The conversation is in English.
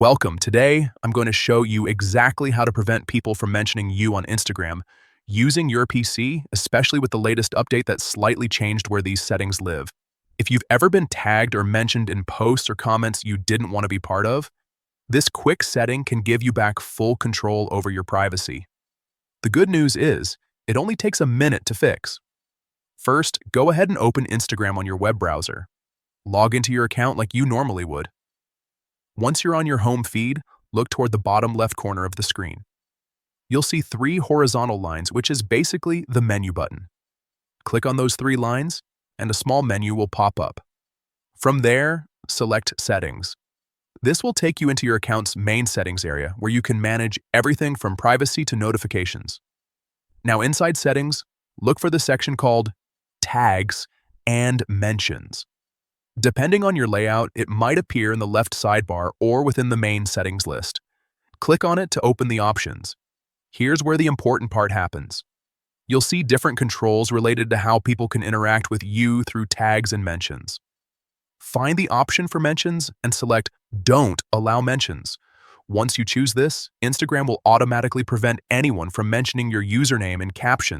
Welcome. Today, I'm going to show you exactly how to prevent people from mentioning you on Instagram using your PC, especially with the latest update that slightly changed where these settings live. If you've ever been tagged or mentioned in posts or comments you didn't want to be part of, this quick setting can give you back full control over your privacy. The good news is, it only takes a minute to fix. First, go ahead and open Instagram on your web browser. Log into your account like you normally would. Once you're on your home feed, look toward the bottom left corner of the screen. You'll see three horizontal lines, which is basically the menu button. Click on those three lines, and a small menu will pop up. From there, select Settings. This will take you into your account's main settings area, where you can manage everything from privacy to notifications. Now inside Settings, look for the section called Tags and Mentions. Depending on your layout, it might appear in the left sidebar or within the main settings list. Click on it to open the options. Here's where the important part happens. You'll see different controls related to how people can interact with you through tags and mentions. Find the option for mentions and select Don't Allow Mentions. Once you choose this, Instagram will automatically prevent anyone from mentioning your username and caption.